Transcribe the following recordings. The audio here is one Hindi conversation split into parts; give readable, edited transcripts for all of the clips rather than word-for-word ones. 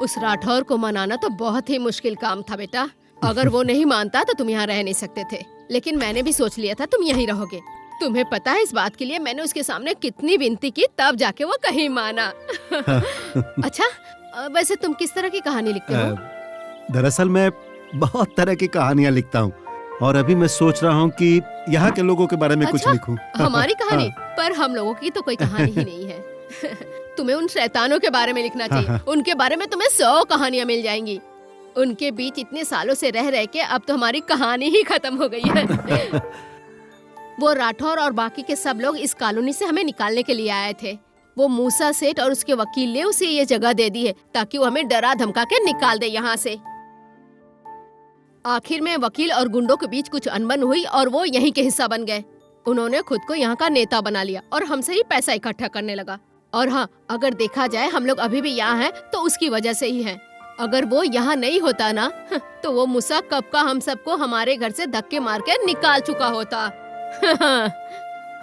उस राठौर को मनाना तो बहुत ही मुश्किल काम था बेटा। अगर वो नहीं मानता तो तुम यहाँ रह नहीं सकते थे, लेकिन मैंने भी सोच लिया था तुम यहीं रहोगे। तुम्हें पता है इस बात के लिए मैंने उसके सामने कितनी विनती की, तब जाके वो कहीं माना। अच्छा, वैसे तुम किस तरह की कहानी लिखते हो? दरअसल मैं बहुत तरह की कहानियाँ लिखता हूँ और अभी मैं सोच रहा हूँ कि यहाँ के लोगों के बारे में कुछ लिखूं। हमारी कहानी? पर हम लोगों की तो कोई कहानी ही नहीं है। तुम्हें उन शैतानों के बारे में लिखना चाहिए। उनके बारे में तुम्हें 100 कहानियाँ मिल जाएंगी। उनके बीच इतने सालों से रह रह के अब तो हमारी कहानी ही खत्म हो गई है। वो राठौर और बाकी के सब लोग इस कॉलोनी से हमें निकालने के लिए आए थे। वो मूसा सेठ और उसके वकील ने उसे ये जगह दे दी है ताकि वो हमें डरा धमका के निकाल दे यहाँ से। आखिर में वकील और गुंडों के बीच कुछ अनबन हुई और वो यहीं के हिस्सा बन गए। उन्होंने खुद को यहाँ का नेता बना लिया और हमसे ही पैसा इकट्ठा करने लगा। और हाँ, अगर देखा जाए हम लोग अभी भी यहाँ हैं तो उसकी वजह से ही हैं। अगर वो यहाँ नहीं होता ना तो वो मूसा कब का हम सबको हमारे घर से धक्के मार के निकाल चुका होता।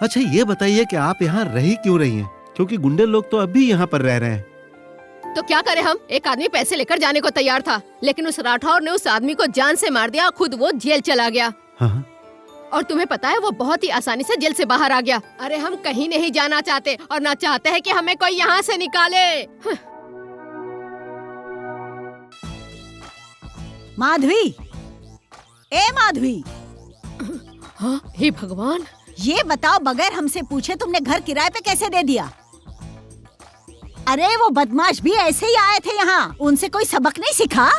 अच्छा ये बताइए कि आप यहाँ रही क्यों रही हैं? क्योंकि गुंडे लोग तो अभी यहाँ पर रह रहे हैं। तो क्या करें हम? एक आदमी पैसे लेकर जाने को तैयार था, लेकिन उस राठौर ने उस आदमी को जान से मार दिया, खुद वो जेल चला गया। हाँ? और तुम्हें पता है वो बहुत ही आसानी से जेल से बाहर आ गया। अरे हम कहीं नहीं जाना चाहते और ना चाहते हैं कि हमें कोई यहाँ से निकाले। माधवी, ए माधवी। हाँ, हे भगवान। ये बताओ, बगैर हमसे पूछे तुमने घर किराए पे कैसे दे दिया? अरे वो बदमाश भी ऐसे ही आए थे यहाँ, उनसे कोई सबक नहीं सीखा?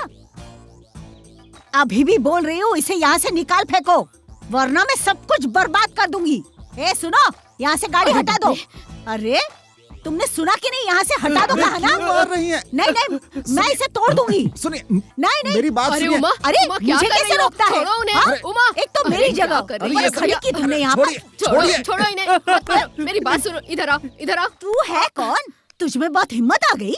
अभी भी बोल रही हूँ, इसे यहाँ से निकाल फेंको, वरना मैं सब कुछ बर्बाद कर दूंगी। ए सुनो, यहाँ से गाड़ी हटा दो। अरे तुमने सुना कि नहीं? यहाँ से हटा दो कहा ना? नहीं नहीं, मैं इसे तोड़ दूंगी। सुनिए, नहीं, मेरी बात सुनिए। अरे मुझे कैसे रोकता है? उमा, एक तो मेरी जगह खड़ी की तुमने यहाँ पर। छोड़ो इन्हें। मेरी बात सुनो, इधर आओ। तू है कौन? तुझ में बहुत हिम्मत आ गई?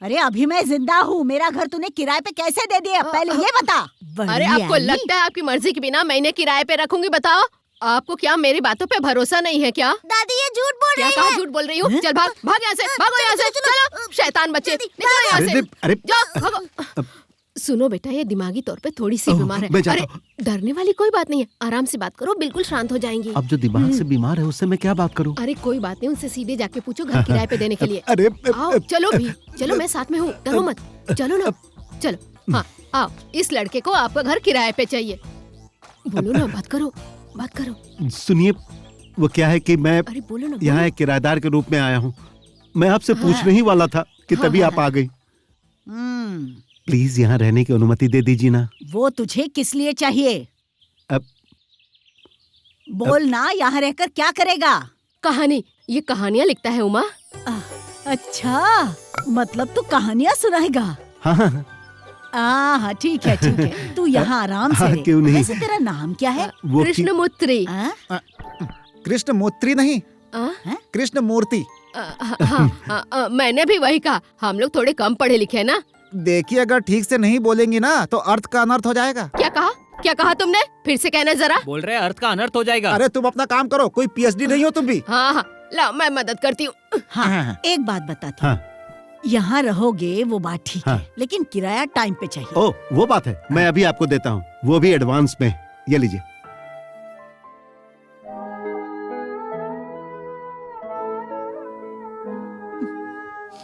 अरे अभी मैं जिंदा हूँ, मेरा घर तूने किराए पे कैसे दे दिया? पहले ये बता। अरे आपको लगता है आपकी मर्जी के बिना मैंने किराए पे रखूंगी? बताओ, आपको क्या मेरी बातों पे भरोसा नहीं है क्या? दादी ये झूठ बोल रही है। क्या कहा झूठ बोल रही हूँ? चल भाग यहाँ से, भागो यहाँ से, चलो शैतान बच्चे, निकलो यहाँ से। अरे जाओ, भागो। सुनो बेटा, ये दिमागी तौर पे थोड़ी सी बीमार है। अरे डरने वाली कोई बात नहीं है, आराम से बात करो, बिल्कुल शांत हो जाएंगी। अब जो दिमाग से बीमार है उससे मैं क्या बात करूं? अरे कोई बात नहीं, उनसे सीधे जाके पूछो घर किराए पे देने के लिए। अरे आओ, चलो मैं साथ में हूँ, डरो मत। चलो ना, चलो। हाँ आओ, इस लड़के को आपका घर किराए पे चाहिए। बोलो ना, बात करो। सुनिए, वो क्या है कि मैं यहाँ एक किराएदार के रूप में आया हूँ। मैं आपसे पूछने ही वाला था कि तभी आप आ गई। प्लीज यहाँ रहने की अनुमति दे दीजिए ना। वो तुझे किस लिए चाहिए? अब बोल ना, यहाँ रहकर क्या करेगा? कहानी, ये कहानियाँ लिखता है उमा। अच्छा, मतलब तू कहानियाँ सुनाएगा? हाँ। हाँ ठीक है तू यहाँ आराम से रह। क्यों नहीं? वैसे तेरा नाम क्या है? कृष्णमूर्ति। कृष्णमूर्ति नहीं, कृष्णमूर्ति। हाँ, मैंने भी वही कहा, हम लोग थोड़े कम पढ़े लिखे हैं ना। देखिए, अगर ठीक से नहीं बोलेंगी ना तो अर्थ का अनर्थ हो जाएगा। क्या कहा तुमने? फिर से कहना जरा। बोल रहे अर्थ का अनर्थ हो जाएगा। अरे तुम अपना काम करो, कोई पीएचडी नहीं हो तुम भी। हाँ, लाओ मैं मदद करती हूँ। हाँ, एक बात बताती हूँ। यहाँ रहोगे वो बात ठीक है, लेकिन किराया टाइम पे चाहिए। ओ, वो बात है, मैं अभी आपको देता हूँ, वो भी एडवांस में। ये लीजिए।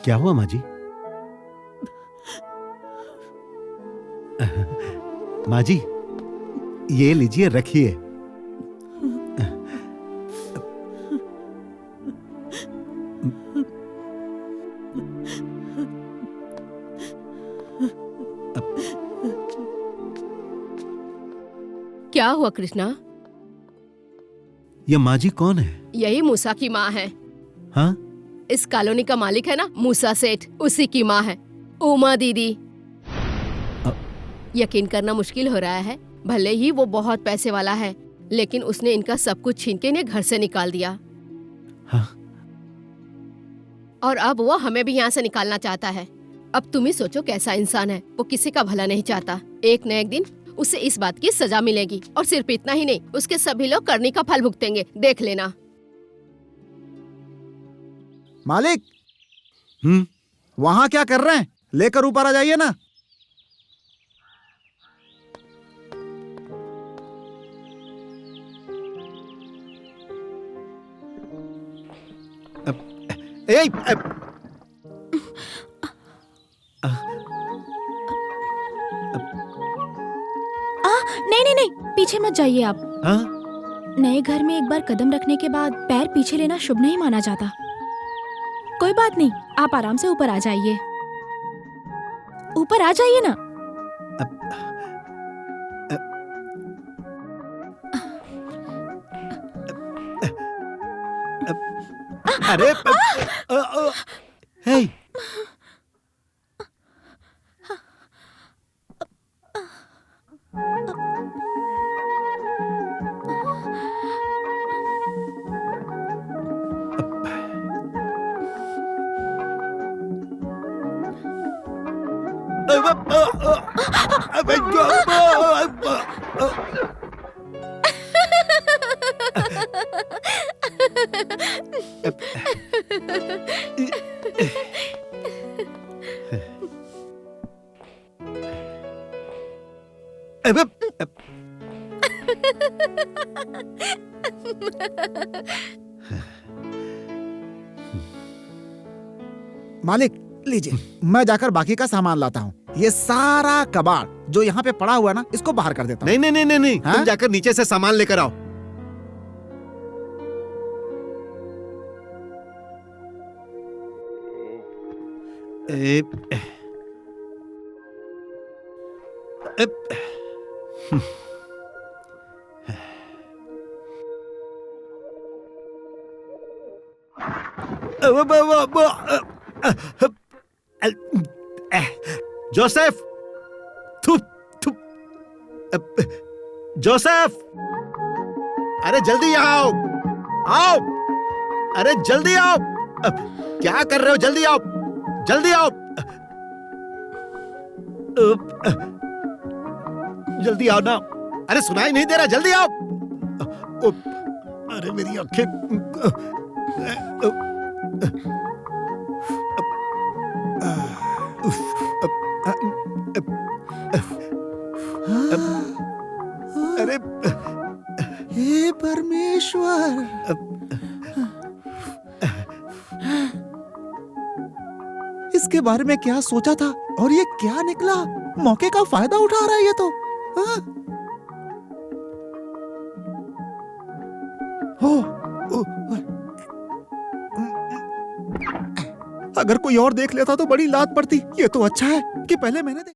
क्या हुआ माँ जी? माँ जी, ये लीजिए, रखिए। क्या हुआ कृष्णा? ये माँ जी कौन है? यही मूसा की माँ है। हाँ? इस कॉलोनी का मालिक है ना मूसा सेठ, उसी की माँ है, उमा दीदी। यकीन करना मुश्किल हो रहा है, भले ही वो बहुत पैसे वाला है, लेकिन उसने इनका सब कुछ छीन के इन्हें घर से निकाल दिया। हाँ? और अब वो हमें भी यहाँ से निकालना चाहता है। अब तुम ही सोचो कैसा इंसान है, वो किसी का भला नहीं चाहता। एक न एक दिन उसे इस बात की सजा मिलेगी, और सिर्फ इतना ही नहीं, उसके सभी लोग करनी का फल भुगतेंगे, देख लेना। मालिक, वहाँ क्या कर रहे हैं? लेकर ऊपर आ जाइए ना। ए, नहीं नहीं नहीं, पीछे मत जाइए आप। हाँ? नए घर में एक बार कदम रखने के बाद पैर पीछे लेना शुभ नहीं माना जाता। कोई बात नहीं, आप आराम से ऊपर आ जाइए। ऊपर आ जाइए ना। अरे हे, मालिक लीजिए, मैं जाकर बाकी का सामान लाता हूँ। ये सारा कबाड़ जो यहाँ पे पड़ा हुआ है ना, इसको बाहर कर देता हूँ। नहीं नहीं नहीं नहीं, हाँ? तुम जाकर नीचे से सामान लेकर आओ। ए, जोसेफ, जोसेफ, अरे जल्दी यहाँ आओ, आओ, अरे जल्दी आओ। क्या कर रहे हो? जल्दी आओ, जल्दी आओ, जल्दी आओ ना। अरे सुनाई नहीं दे रहा, जल्दी आओ। अरे मेरी आंखें। अरे हे परमेश्वर, इसके बारे में क्या सोचा था और ये क्या निकला? मौके का फायदा उठा रहा है ये तो। हाँ? अगर कोई और देख लेता तो बड़ी लात पड़ती। ये तो अच्छा है कि पहले मैंने